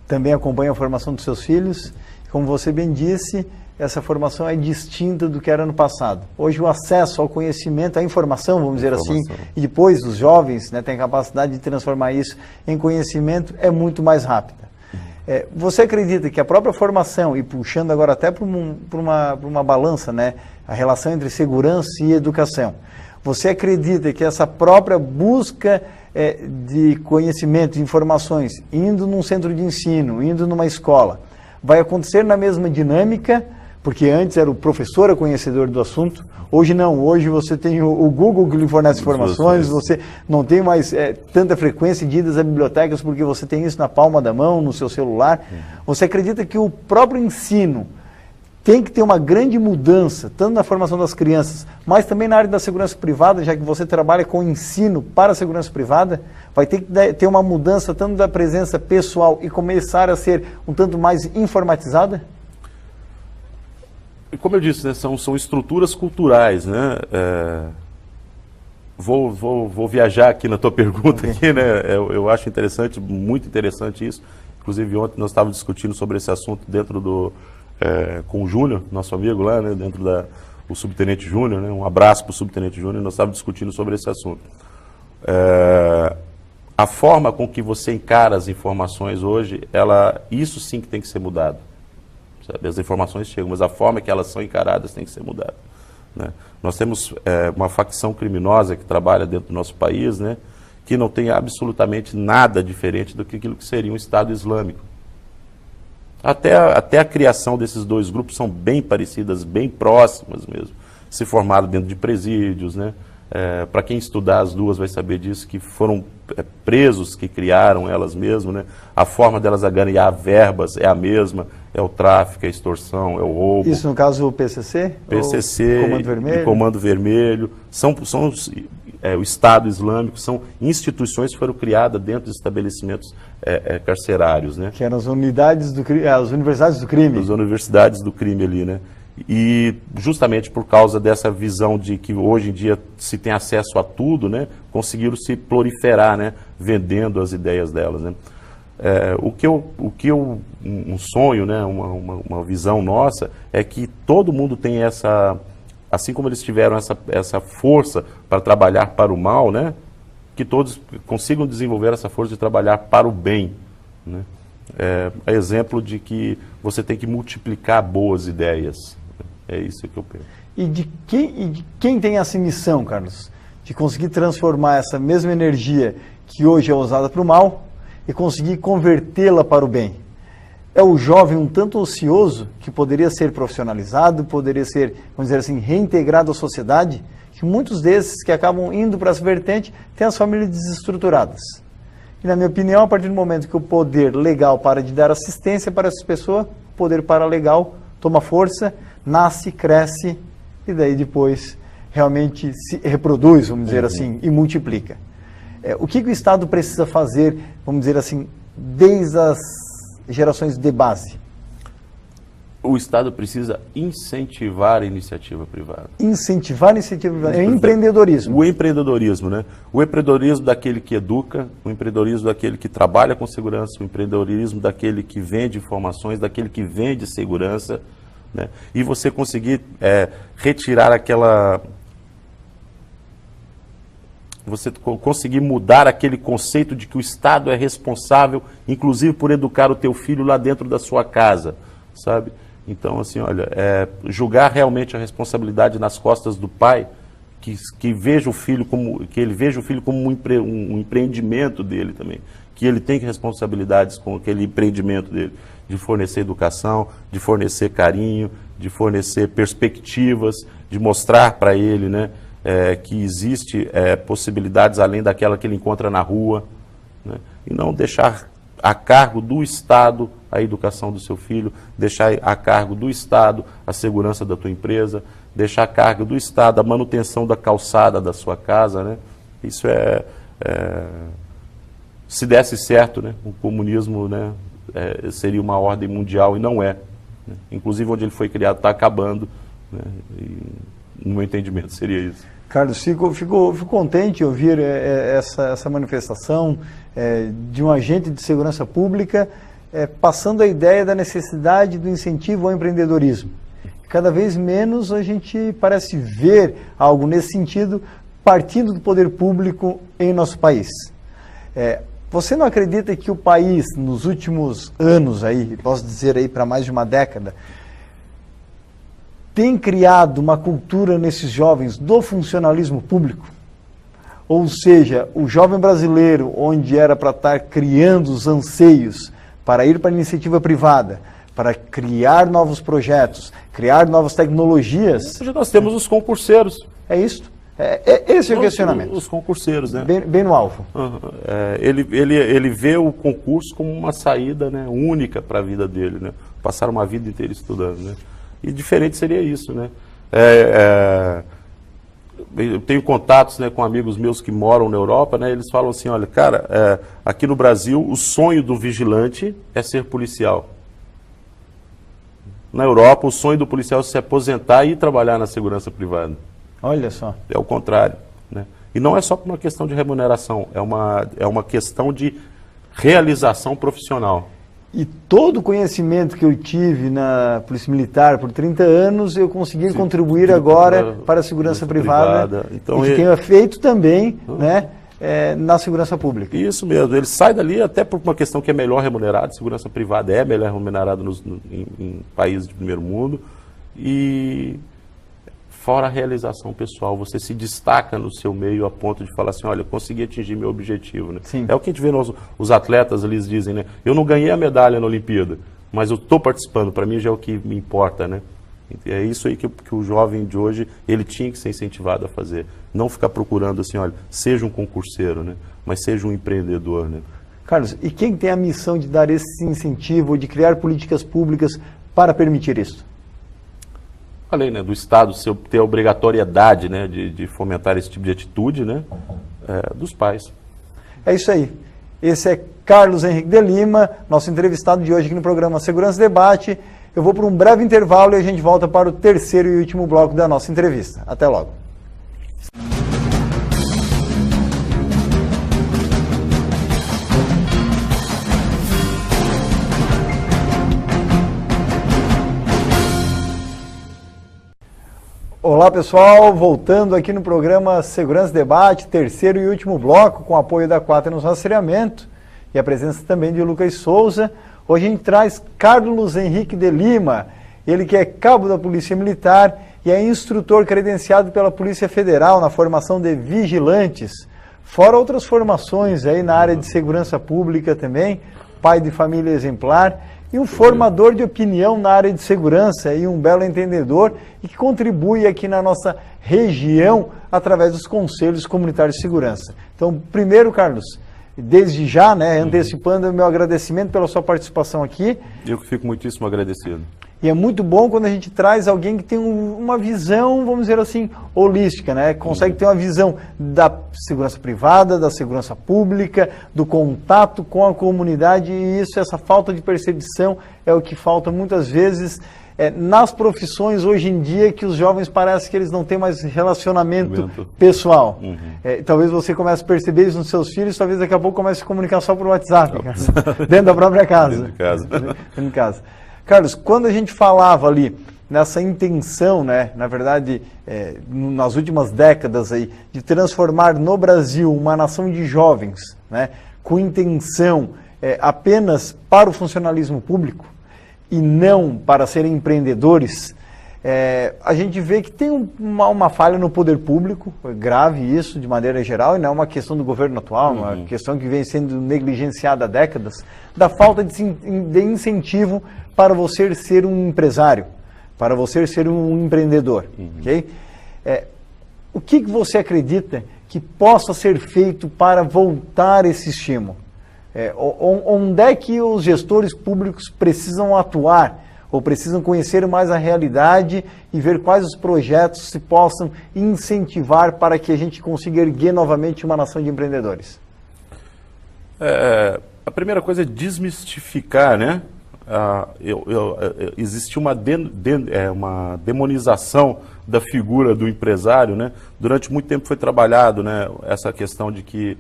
Também acompanha a formação dos seus filhos. Como você bem disse, essa formação é distinta do que era no passado. Hoje o acesso ao conhecimento, à informação, vamos dizer assim, e depois os jovens, né, têm capacidade de transformar isso em conhecimento, é muito mais rápida. Você acredita que a própria formação, e puxando agora até para uma balança, né, a relação entre segurança e educação, você acredita que essa própria busca de conhecimento, de informações, indo num centro de ensino, indo numa escola, vai acontecer na mesma dinâmica, porque antes era o professor o conhecedor do assunto, hoje não, hoje você tem o Google que lhe fornece informações, você não tem mais tanta frequência de idas a bibliotecas, porque você tem isso na palma da mão, no seu celular. Você acredita que o próprio ensino tem que ter uma grande mudança, tanto na formação das crianças, mas também na área da segurança privada, já que você trabalha com ensino para a segurança privada, vai ter que ter uma mudança tanto da presença pessoal e começar a ser um tanto mais informatizada? Como eu disse, né, são estruturas culturais, né? Vou viajar aqui na tua pergunta, aqui, né? Eu acho interessante, muito interessante isso. Inclusive, ontem nós estávamos discutindo sobre esse assunto dentro com o Júnior, nosso amigo lá, né? Dentro o Subtenente Júnior, né? Um abraço para o Subtenente Júnior, nós estávamos discutindo sobre esse assunto. A forma com que você encara as informações hoje, isso sim que tem que ser mudado. Sabe? As informações chegam, mas a forma que elas são encaradas tem que ser mudada. Né? Nós temos uma facção criminosa que trabalha dentro do nosso país, né, que não tem absolutamente nada diferente do que aquilo que seria um Estado Islâmico. Até a criação desses dois grupos são bem parecidas, bem próximas mesmo. Se formaram dentro de presídios, né? Para quem estudar as duas vai saber disso, que foram presos que criaram elas mesmas, né? A forma delas ganhar verbas é a mesma, é o tráfico, é a extorsão, é o roubo. Isso no caso o PCC? PCC, Comando Vermelho? E Comando Vermelho, o Estado Islâmico, são instituições que foram criadas dentro de estabelecimentos carcerários, né? Que eram as unidades as universidades do crime. As universidades do crime ali, né? E justamente por causa dessa visão de que hoje em dia se tem acesso a tudo, né, conseguiram se proliferar, né, vendendo as ideias delas, né. Um sonho, né, uma visão nossa é que todo mundo tem assim como eles tiveram essa força para trabalhar para o mal, né, que todos consigam desenvolver essa força de trabalhar para o bem, né. É exemplo de que você tem que multiplicar boas ideias. É isso que eu penso. E de quem tem essa missão, Carlos? De conseguir transformar essa mesma energia que hoje é usada para o mal e conseguir convertê-la para o bem? É o jovem um tanto ocioso que poderia ser profissionalizado, poderia ser, vamos dizer assim, reintegrado à sociedade, que muitos desses que acabam indo para essa vertente têm as famílias desestruturadas. E, na minha opinião, a partir do momento que o poder legal para de dar assistência para essas pessoas, o poder paralegal toma força, nasce, cresce e daí depois realmente se reproduz, vamos dizer assim, e multiplica. O que o Estado precisa fazer, vamos dizer assim, desde as gerações de base? O Estado precisa incentivar a iniciativa privada. Incentivar a iniciativa privada, é empreendedorismo. O empreendedorismo, né? O empreendedorismo daquele que educa, o empreendedorismo daquele que trabalha com segurança, o empreendedorismo daquele que vende informações, daquele que vende segurança, né? E você conseguir retirar você conseguir mudar aquele conceito de que o Estado é responsável, inclusive por educar o teu filho lá dentro da sua casa, sabe? Então, assim, olha, julgar realmente a responsabilidade nas costas do pai, que ele veja o filho como um empreendimento dele também, que ele tem responsabilidades com aquele empreendimento dele, de fornecer educação, de fornecer carinho, de fornecer perspectivas, de mostrar para ele, né, que existe possibilidades além daquela que ele encontra na rua, né, e não deixar a cargo do Estado a educação do seu filho, deixar a cargo do Estado a segurança da tua empresa, deixar a cargo do Estado a manutenção da calçada da sua casa, né? Isso se desse certo, né, o comunismo, né, seria uma ordem mundial e não é. Né? Inclusive onde ele foi criado está acabando, né? E, no meu entendimento seria isso. Carlos, fico contente de ouvir essa manifestação de um agente de segurança pública passando a ideia da necessidade do incentivo ao empreendedorismo. Cada vez menos a gente parece ver algo nesse sentido partindo do poder público em nosso país. Você não acredita que o país, nos últimos anos, aí, posso dizer aí para mais de uma década, tem criado uma cultura nesses jovens do funcionalismo público? Ou seja, o jovem brasileiro, onde era para estar criando os anseios para ir para a iniciativa privada, para criar novos projetos, criar novas tecnologias... Hoje nós temos os concurseiros. É isso? Esse é o questionamento. Os concurseiros, né? Bem no alvo. Ele vê o concurso como uma saída, né, única para a vida dele, né? Passar uma vida inteira estudando, né? E diferente seria isso, né? Eu tenho contatos, né, com amigos meus que moram na Europa, né? Eles falam assim, olha, cara, aqui no Brasil o sonho do vigilante é ser policial. Na Europa o sonho do policial é se aposentar e ir trabalhar na segurança privada. Olha só. É o contrário, né? E não é só por uma questão de remuneração, é uma questão de realização profissional. E todo o conhecimento que eu tive na Polícia Militar por 30 anos, eu consegui contribuir agora para a segurança privada. Então, e que tenha feito também, né, na segurança pública. Isso mesmo, ele sai dali até por uma questão que é melhor remunerado, segurança privada é melhor remunerada em países de primeiro mundo, e fora a realização pessoal, você se destaca no seu meio a ponto de falar assim, olha, eu consegui atingir meu objetivo. Né? Sim. É o que a gente vê os atletas, eles dizem, né? Eu não ganhei a medalha na Olimpíada, mas eu estou participando, para mim já é o que me importa, né? É isso aí que o jovem de hoje, ele tinha que ser incentivado a fazer. Não ficar procurando assim, olha, seja um concurseiro, né? Mas seja um empreendedor, né? Carlos, e quem tem a missão de dar esse incentivo, de criar políticas públicas para permitir isso? Falei, né, do Estado ter a obrigatoriedade, né, de fomentar esse tipo de atitude, né, dos pais. É isso aí. Esse é Carlos Henrique de Lima, nosso entrevistado de hoje aqui no programa Segurança Debate. Eu vou para um breve intervalo e a gente volta para o terceiro e último bloco da nossa entrevista. Até logo. Olá pessoal, voltando aqui no programa Segurança Debate, terceiro e último bloco, com apoio da Quaternos Rastreamento e a presença também de Lucas Souza. Hoje a gente traz Carlos Henrique de Lima, ele que é cabo da Polícia Militar e é instrutor credenciado pela Polícia Federal na formação de vigilantes, fora outras formações aí na área de segurança pública também, pai de família exemplar, e um formador de opinião na área de segurança e um belo entendedor e que contribui aqui na nossa região através dos conselhos comunitários de segurança. Então, primeiro, Carlos, desde já, né, antecipando o meu agradecimento pela sua participação aqui. Eu que fico muitíssimo agradecido. E é muito bom quando a gente traz alguém que tem uma visão, vamos dizer assim, holística, né? Consegue ter uma visão da segurança privada, da segurança pública, do contato com a comunidade, e essa falta de percepção é o que falta muitas vezes nas profissões hoje em dia, que os jovens parece que eles não têm mais relacionamento pessoal. Talvez você comece a perceber isso nos seus filhos, talvez daqui a pouco comece a se comunicar só por WhatsApp, dentro da própria casa. Dentro de casa. Dentro de casa. Carlos, quando a gente falava ali nessa intenção, né, na verdade, nas últimas décadas aí, de transformar no Brasil uma nação de jovens, né, com intenção apenas para o funcionalismo público e não para serem empreendedores, a gente vê que tem uma falha no poder público, grave isso de maneira geral, e não é uma questão do governo atual, uma questão que vem sendo negligenciada há décadas, da falta de incentivo para você ser um empresário, para você ser um empreendedor. Okay? O que você acredita que possa ser feito para voltar esse estímulo? Onde é que os gestores públicos precisam atuar, ou precisam conhecer mais a realidade e ver quais os projetos se possam incentivar para que a gente consiga erguer novamente uma nação de empreendedores? A primeira coisa é desmistificar, né? Existe uma demonização da figura do empresário, né? Durante muito tempo foi trabalhado, né, essa questão de que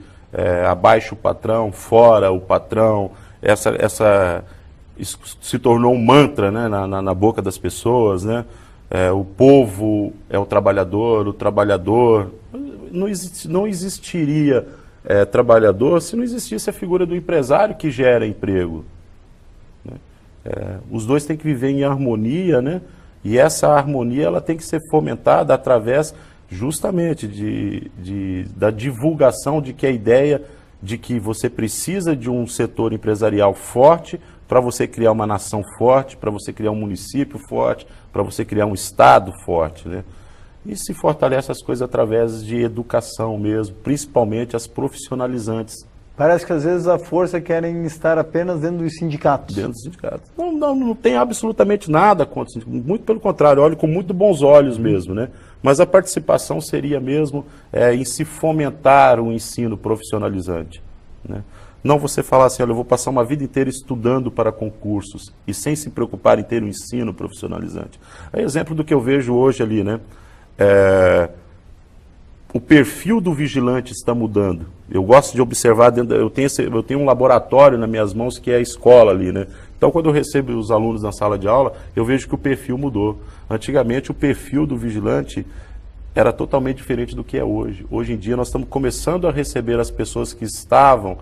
abaixo o patrão, fora o patrão, isso se tornou um mantra, né, na boca das pessoas, né? O povo é o trabalhador não existiria trabalhador se não existisse a figura do empresário que gera emprego. Os dois têm que viver em harmonia, né? E essa harmonia ela tem que ser fomentada através justamente da divulgação de que a ideia de que você precisa de um setor empresarial forte para você criar uma nação forte, para você criar um município forte, para você criar um estado forte, né? E se fortalece as coisas através de educação mesmo, principalmente as profissionalizantes. Parece que às vezes a força querem estar apenas dentro dos sindicatos. Dentro dos sindicatos. Não tem absolutamente nada contra o sindicato. Muito pelo contrário, olho com muito bons olhos mesmo, né? Mas a participação seria mesmo em se fomentar o ensino profissionalizante, né? Não você falar assim, olha, eu vou passar uma vida inteira estudando para concursos e sem se preocupar em ter um ensino profissionalizante. É exemplo do que eu vejo hoje ali, né? o perfil do vigilante está mudando. Eu gosto de observar, eu tenho um laboratório nas minhas mãos que é a escola ali, né? Então, quando eu recebo os alunos na sala de aula, eu vejo que o perfil mudou. Antigamente, o perfil do vigilante era totalmente diferente do que é hoje. Hoje em dia, nós estamos começando a receber as pessoas que estavam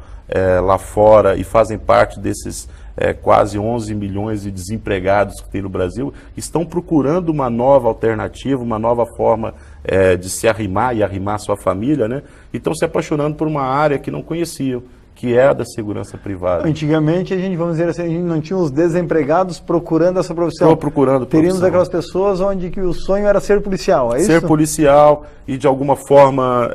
lá fora e fazem parte desses quase 11 milhões de desempregados que tem no Brasil, estão procurando uma nova alternativa, uma nova forma de se arrimar e arrimar sua família, né? E estão se apaixonando por uma área que não conheciam, que é a da segurança privada. Antigamente, vamos dizer assim, a gente não tinha os desempregados procurando essa profissão. Teríamos aquelas pessoas onde que o sonho era ser policial, é isso? Ser policial e de alguma forma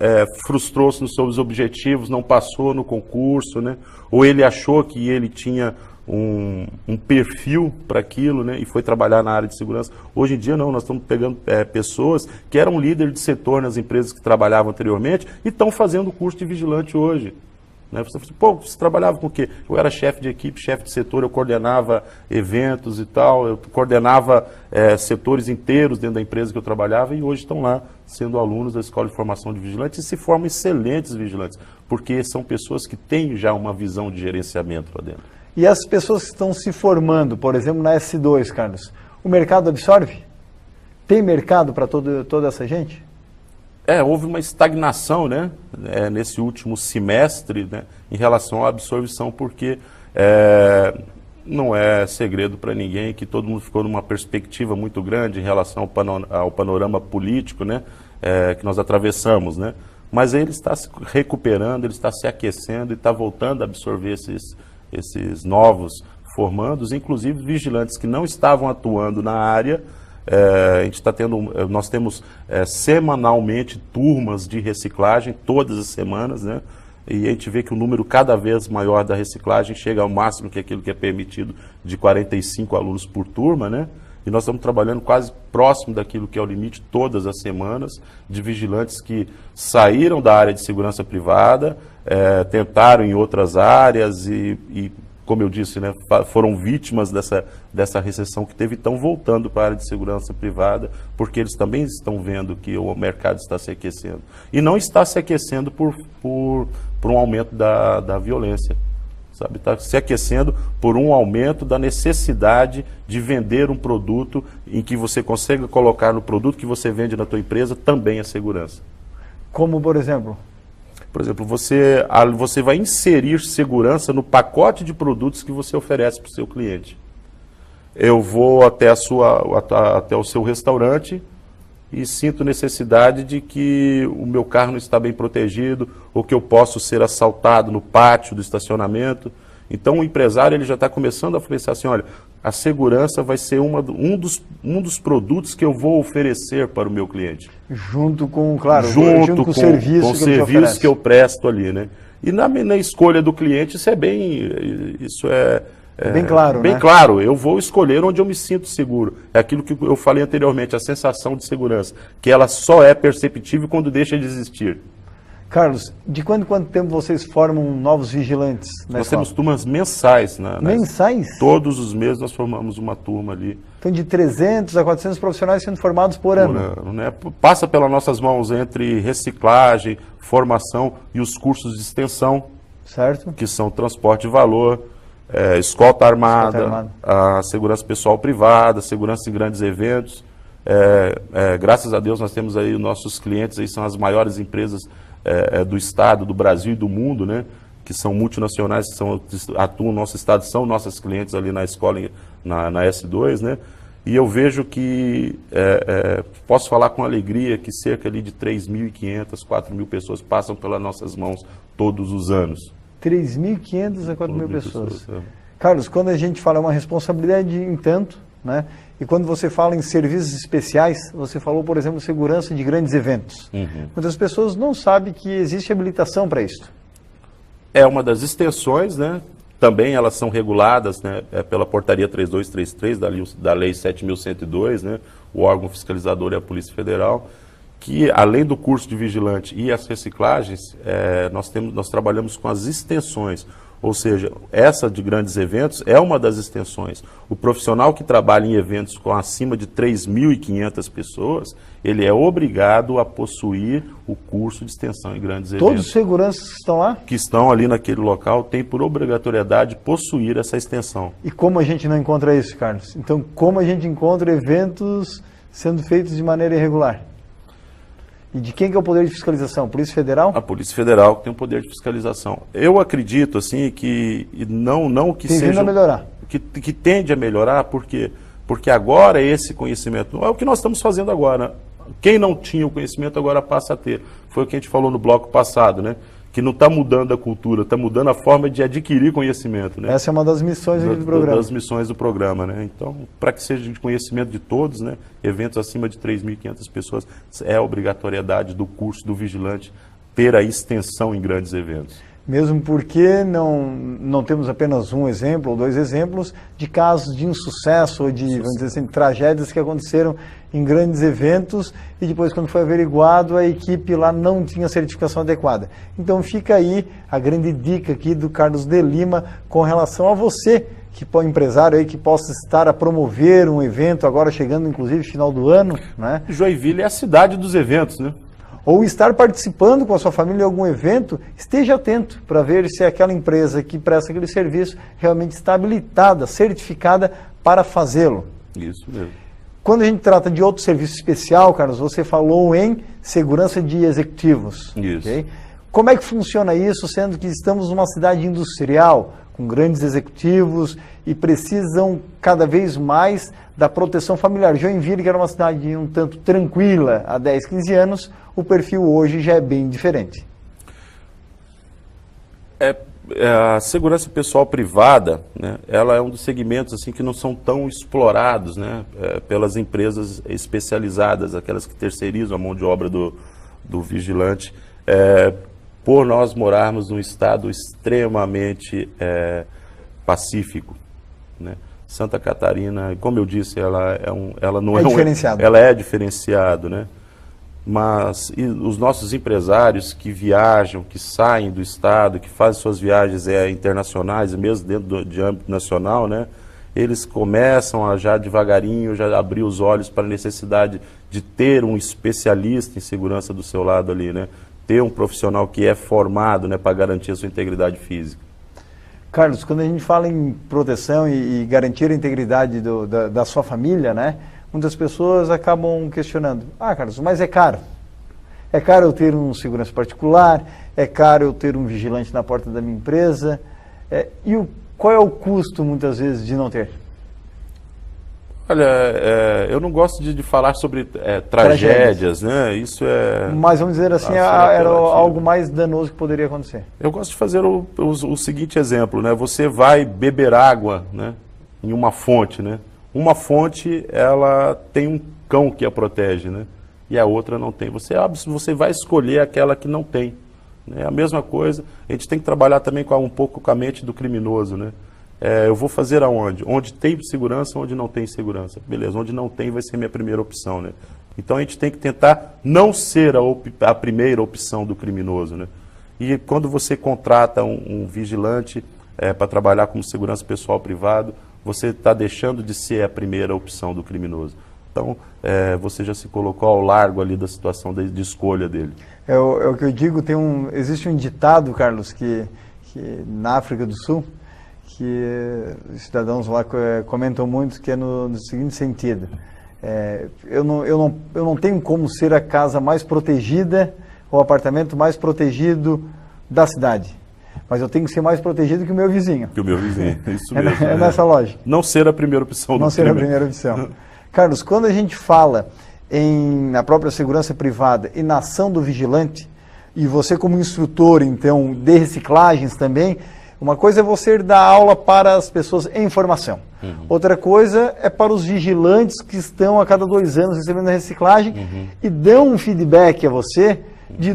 frustrou-se nos seus objetivos, não passou no concurso, né? Ou ele achou que ele tinha um perfil para aquilo, né, e foi trabalhar na área de segurança. Hoje em dia não, nós estamos pegando pessoas que eram líderes de setor nas empresas que trabalhavam anteriormente e estão fazendo o curso de vigilante hoje. Né? Você fala assim, pô, você trabalhava com o quê? Eu era chefe de equipe, chefe de setor, eu coordenava eventos e tal, eu coordenava setores inteiros dentro da empresa que eu trabalhava e hoje estão lá sendo alunos da Escola de Formação de Vigilantes e se formam excelentes vigilantes, porque são pessoas que têm já uma visão de gerenciamento lá dentro. E as pessoas que estão se formando, por exemplo, na S2, Carlos, o mercado absorve? Tem mercado para toda essa gente? Houve uma estagnação, né, nesse último semestre, né, em relação à absorção, porque não é segredo para ninguém que todo mundo ficou numa perspectiva muito grande em relação ao panorama político, né, que nós atravessamos, né, mas ele está se recuperando, ele está se aquecendo e está voltando a absorver esses novos formandos, inclusive vigilantes que não estavam atuando na área. Nós temos semanalmente turmas de reciclagem, todas as semanas, né? E a gente vê que o número cada vez maior da reciclagem chega ao máximo que aquilo que é permitido, de 45 alunos por turma, né? E nós estamos trabalhando quase próximo daquilo que é o limite todas as semanas, de vigilantes que saíram da área de segurança privada, tentaram em outras áreas e como eu disse, né, foram vítimas dessa recessão que teve e estão voltando para a área de segurança privada, porque eles também estão vendo que o mercado está se aquecendo. E não está se aquecendo por um aumento da violência. Sabe? Está se aquecendo por um aumento da necessidade de vender um produto em que você consiga colocar no produto que você vende na tua empresa também a segurança. Como, por exemplo? Por exemplo, você vai inserir segurança no pacote de produtos que você oferece para o seu cliente. Eu vou até o seu restaurante e sinto necessidade de que o meu carro não está bem protegido ou que eu posso ser assaltado no pátio do estacionamento. Então o empresário ele já está começando a pensar assim, olha, a segurança vai ser um dos produtos que eu vou oferecer para o meu cliente. Junto com o serviço que eu presto ali, né? E na escolha do cliente isso é bem claro, bem né? claro. Eu vou escolher onde eu me sinto seguro. É aquilo que eu falei anteriormente, a sensação de segurança, que ela só é perceptível quando deixa de existir. Carlos, de quanto tempo vocês formam novos vigilantes na Nós escola? temos turmas mensais. Mensais? Todos os meses nós formamos uma turma ali. Então de 300 a 400 profissionais sendo formados por ano. Né? Passa pelas nossas mãos entre reciclagem, formação e os cursos de extensão, certo? Que são transporte de valor, escolta armada, a segurança pessoal privada, segurança em grandes eventos. Graças a Deus nós temos aí os nossos clientes, aí são as maiores empresas do estado, do Brasil e do mundo, né? Que são multinacionais, que atuam no nosso estado, são nossos clientes ali na escola, na S2, né? E eu vejo que, posso falar com alegria, que cerca ali de 3.500, 4.000 pessoas passam pelas nossas mãos todos os anos. 3.500 a 4.000 pessoas. Carlos, quando a gente fala uma responsabilidade em tanto, né? E quando você fala em serviços especiais, você falou, por exemplo, segurança de grandes eventos. Uhum. Muitas pessoas não sabem que existe habilitação para isso. É uma das extensões, né? Também elas são reguladas, né, pela portaria 3233 da lei 7.102, né? O órgão fiscalizador é a Polícia Federal, que além do curso de vigilante e as reciclagens, nós trabalhamos com as extensões. Ou seja, essa de grandes eventos é uma das extensões. O profissional que trabalha em eventos com acima de 3.500 pessoas, ele é obrigado a possuir o curso de extensão em grandes eventos. Todos os seguranças que estão lá? Que estão ali naquele local têm por obrigatoriedade possuir essa extensão. E como a gente não encontra isso, Carlos? Então, como a gente encontra eventos sendo feitos de maneira irregular? E de quem que é o poder de fiscalização? Polícia Federal? A Polícia Federal tem o poder de fiscalização. Eu acredito assim que não que tem seja vindo a melhorar. Que tende a melhorar, porque agora esse conhecimento não é o que nós estamos fazendo agora. Quem não tinha o conhecimento agora passa a ter. Foi o que a gente falou no bloco passado, né? Que não está mudando a cultura, está mudando a forma de adquirir conhecimento, né? Essa é uma das missões do programa. Das missões do programa, né? Então, para que seja de conhecimento de todos, né? Eventos acima de 3.500 pessoas, é a obrigatoriedade do curso do vigilante ter a extensão em grandes eventos. Mesmo porque não temos apenas um exemplo ou dois exemplos de casos de insucesso ou de, vamos dizer assim, tragédias que aconteceram em grandes eventos e depois, quando foi averiguado, a equipe lá não tinha certificação adequada. Então fica aí a grande dica aqui do Carlos de Lima com relação a você, que empresário aí que possa estar a promover um evento agora chegando inclusive final do ano, né? Joinville é a cidade dos eventos, né? Ou estar participando com a sua família em algum evento, esteja atento para ver se aquela empresa que presta aquele serviço realmente está habilitada, certificada para fazê-lo. Isso mesmo. Quando a gente trata de outro serviço especial, Carlos, você falou em segurança de executivos. Isso. Okay? Como é que funciona isso, sendo que estamos numa cidade industrial, com grandes executivos e precisam cada vez mais da proteção familiar? Joinville, que era uma cidade um tanto tranquila há 10, 15 anos, o perfil hoje já é bem diferente. A segurança pessoal privada, né, ela é um dos segmentos assim, que não são tão explorados, né, pelas empresas especializadas, aquelas que terceirizam a mão de obra do vigilante, por nós morarmos num estado extremamente pacífico, né? Santa Catarina, como eu disse, ela não é diferenciado. Ela é diferenciado, né? Mas os nossos empresários que viajam, que saem do estado, que fazem suas viagens internacionais, mesmo dentro de âmbito nacional, né? Eles começam a já devagarinho, já abrir os olhos para a necessidade de ter um especialista em segurança do seu lado ali, né? Ter um profissional que é formado, né, para garantir a sua integridade física. Carlos, quando a gente fala em proteção e garantir a integridade da sua família, né? Muitas pessoas acabam questionando, Carlos, mas é caro. É caro eu ter um segurança particular, é caro eu ter um vigilante na porta da minha empresa. Qual é o custo, muitas vezes, de não ter? Olha, eu não gosto de falar sobre tragédias, né? Isso é... Mas, vamos dizer assim, era algo mais danoso que poderia acontecer. Eu gosto de fazer o seguinte exemplo, né? Você vai beber água, né, em uma fonte, né? Uma fonte, ela tem um cão que a protege, né? E a outra não tem. Você vai escolher aquela que não tem. É a mesma coisa. A gente tem que trabalhar também um pouco com a mente do criminoso, né? Eu vou fazer aonde? Onde tem segurança, onde não tem segurança. Beleza, onde não tem vai ser minha primeira opção, né? Então a gente tem que tentar não ser a primeira opção do criminoso, né? E quando você contrata um vigilante para trabalhar como segurança pessoal privado, você está deixando de ser a primeira opção do criminoso. Então, você já se colocou ao largo ali da situação de escolha dele. É o que eu digo, existe um ditado, Carlos, que na África do Sul, que os cidadãos lá comentam muito, que é no seguinte sentido: eu não tenho como ser a casa mais protegida ou o apartamento mais protegido da cidade, mas eu tenho que ser mais protegido que o meu vizinho. Que o meu vizinho, isso mesmo. É nessa lógica. Não ser a primeira opção do Não ser a primeira opção. Carlos, quando a gente fala na própria segurança privada e na ação do vigilante, e você como instrutor, então, de reciclagens também, uma coisa é você dar aula para as pessoas em formação. Outra coisa é para os vigilantes que estão a cada 2 anos recebendo a reciclagem e dão um feedback a você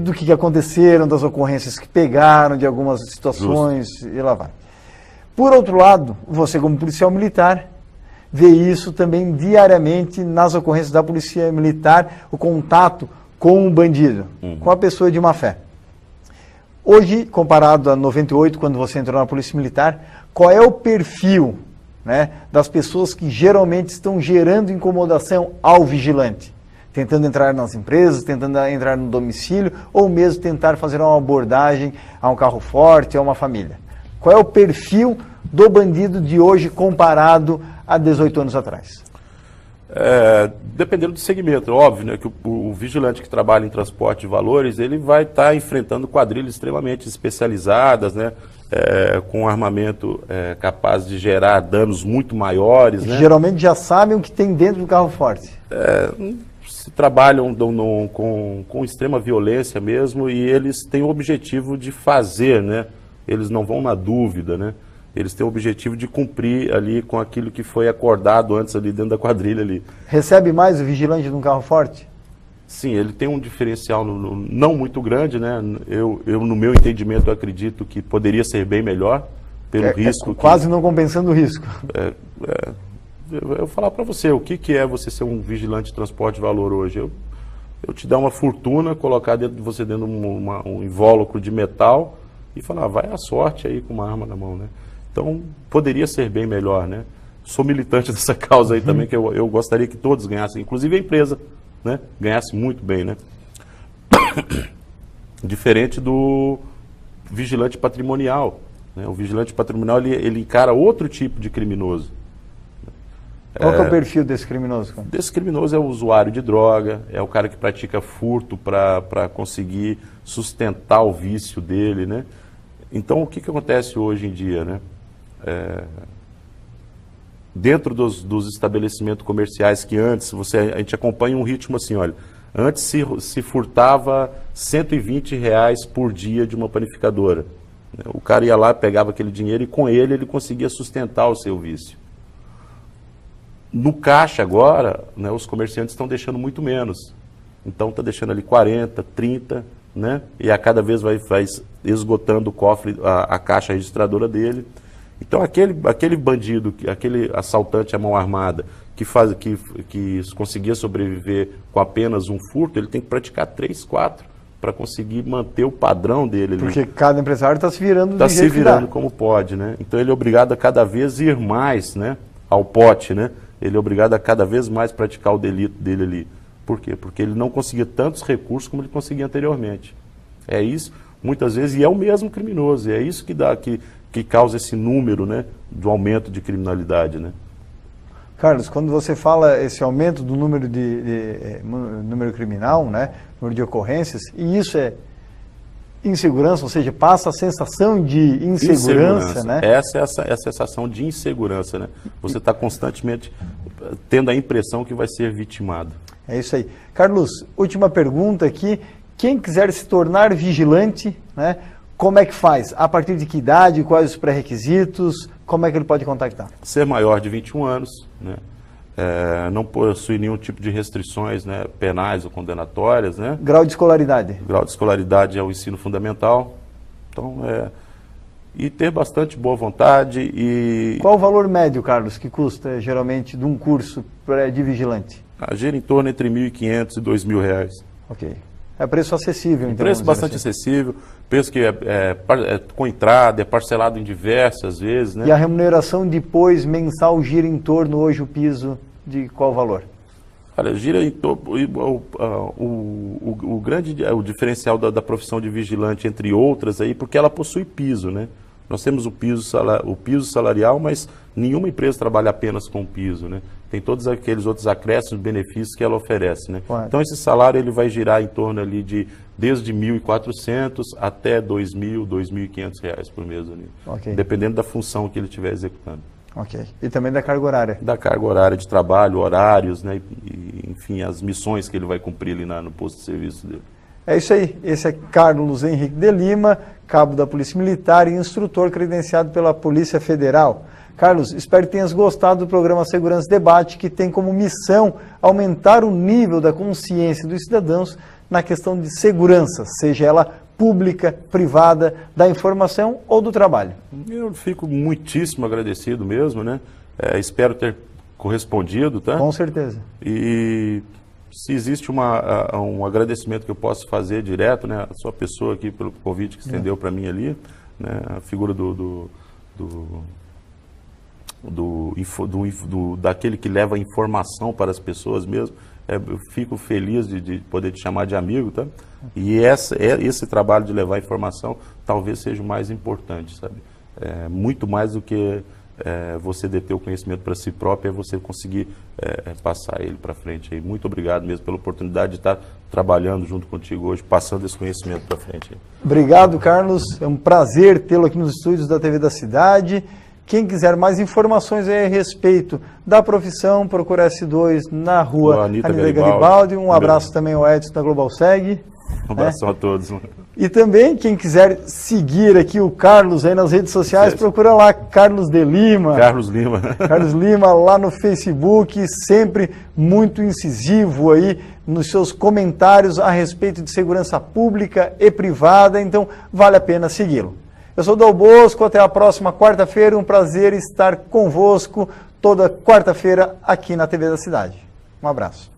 do que aconteceram, das ocorrências que pegaram, de algumas situações, e lá vai. Por outro lado, você como policial militar, vê isso também diariamente nas ocorrências da Polícia Militar, o contato com o bandido, com a pessoa de má fé. Hoje, comparado a 98, quando você entrou na Polícia Militar, qual é o perfil, né, das pessoas que geralmente estão gerando incomodação ao vigilante? Tentando entrar nas empresas, tentando entrar no domicílio, ou mesmo tentar fazer uma abordagem a um carro forte, a uma família. Qual é o perfil do bandido de hoje comparado a 18 anos atrás? Dependendo do segmento, é óbvio, né, que o vigilante que trabalha em transporte de valores, ele vai estar enfrentando quadrilhas extremamente especializadas, né, com armamento capaz de gerar danos muito maiores. Né? Geralmente já sabem o que tem dentro do carro forte. Se trabalham com extrema violência mesmo, e eles têm o objetivo de fazer, né? Eles não vão na dúvida, né? Eles têm o objetivo de cumprir ali com aquilo que foi acordado antes ali dentro da quadrilha ali. Recebe mais o vigilante de um carro forte? Sim, ele tem um diferencial não muito grande, né? Eu, no meu entendimento, acredito que poderia ser bem melhor, pelo risco. Quase não compensando o risco. Eu vou falar para você, o que é você ser um vigilante de transporte de valor hoje? Eu te dar uma fortuna, colocar dentro de você dentro um invólucro de metal e falar, vai à sorte aí com uma arma na mão, né? Então, poderia ser bem melhor, né? Sou militante dessa causa aí também, que eu gostaria que todos ganhassem, inclusive a empresa, né? Ganhasse muito bem, né? Diferente do vigilante patrimonial, né? O vigilante patrimonial, ele encara outro tipo de criminoso. Qual que é o perfil desse criminoso? Desse criminoso é o usuário de droga, é o cara que pratica furto para conseguir sustentar o vício dele, né? Então, o que acontece hoje em dia, né? Dentro dos estabelecimentos comerciais que antes, a gente acompanha um ritmo assim, olha, antes se furtava R$120 por dia de uma panificadora. O cara ia lá, pegava aquele dinheiro e com ele conseguia sustentar o seu vício. No caixa agora, né, os comerciantes estão deixando muito menos. Então está deixando ali 40, 30, né? E a cada vez vai esgotando o cofre, a caixa registradora dele. Então aquele bandido, aquele assaltante à mão armada que conseguia sobreviver com apenas um furto, ele tem que praticar 3, 4 para conseguir manter o padrão dele. Porque cada empresário está se virando do jeito que dá. Está se virando como pode, né? Então ele é obrigado a cada vez ir mais, né, ao pote, né? Ele é obrigado a cada vez mais praticar o delito dele ali. Por quê? Porque ele não conseguia tantos recursos como ele conseguia anteriormente. É isso, muitas vezes, e é o mesmo criminoso. E é isso que causa esse número, né, do aumento de criminalidade, né? Carlos, quando você fala esse aumento do número número criminal, né, número de ocorrências, e isso é insegurança, ou seja, passa a sensação de insegurança, né? Essa é a sensação de insegurança, né? Você está constantemente tendo a impressão que vai ser vitimado. É isso aí. Carlos, última pergunta aqui. Quem quiser se tornar vigilante, né, como é que faz? A partir de que idade? Quais os pré-requisitos? Como é que ele pode contactar? Ser maior de 21 anos, né? Não possui nenhum tipo de restrições, né, penais ou condenatórias, né? Grau de escolaridade? Grau de escolaridade é o ensino fundamental. Então, e ter bastante boa vontade e... Qual o valor médio, Carlos, que custa geralmente de um curso de vigilante? Gira em torno entre R$1.500 e R$2.000. Ok. É preço acessível, então? Preço bastante acessível, preço que com entrada, é parcelado em diversas vezes, né? E a remuneração depois, mensal, gira em torno, hoje, o piso de qual valor? Olha, gira em torno... O diferencial da profissão de vigilante, entre outras, aí, porque ela possui piso, né? Nós temos o piso salarial, mas nenhuma empresa trabalha apenas com piso, né? Tem todos aqueles outros acréscimos, benefícios que ela oferece, né? Claro. Então esse salário ele vai girar em torno ali desde R$1.400 até R$2.000, R$2.500 por mês ali, okay. Dependendo da função que ele estiver executando. Ok. E também da carga horária? Da carga horária de trabalho, horários, né? E, enfim, as missões que ele vai cumprir ali no posto de serviço dele. É isso aí. Esse é Carlos Henrique de Lima, cabo da Polícia Militar e instrutor credenciado pela Polícia Federal. Carlos, espero que tenhas gostado do programa Segurança Debate, que tem como missão aumentar o nível da consciência dos cidadãos na questão de segurança, seja ela pública, privada, da informação ou do trabalho. Eu fico muitíssimo agradecido mesmo, né? Espero ter correspondido, tá? Com certeza. E se existe um agradecimento que eu posso fazer direto, né, a sua pessoa aqui pelo convite que estendeu para mim ali, né, a figura daquele que leva informação para as pessoas mesmo. Eu fico feliz de poder te chamar de amigo, tá? E esse trabalho de levar informação talvez seja o mais importante, sabe? Muito mais do que você deter o conhecimento para si próprio, é você conseguir passar ele para frente. Muito obrigado mesmo pela oportunidade de estar trabalhando junto contigo hoje, passando esse conhecimento para frente. Obrigado, Carlos. É um prazer tê-lo aqui nos estúdios da TV da Cidade. Quem quiser mais informações a respeito da profissão, procura S2 na rua Anita Garibaldi. Um abraço também ao Edson da Global Seg. Um abração a todos. E também, quem quiser seguir aqui o Carlos aí nas redes sociais, procura lá Carlos de Lima. Carlos Lima. Carlos Lima lá no Facebook, sempre muito incisivo aí nos seus comentários a respeito de segurança pública e privada, então vale a pena segui-lo. Eu sou Dal Bosco, até a próxima quarta-feira, um prazer estar convosco toda quarta-feira aqui na TV da Cidade. Um abraço.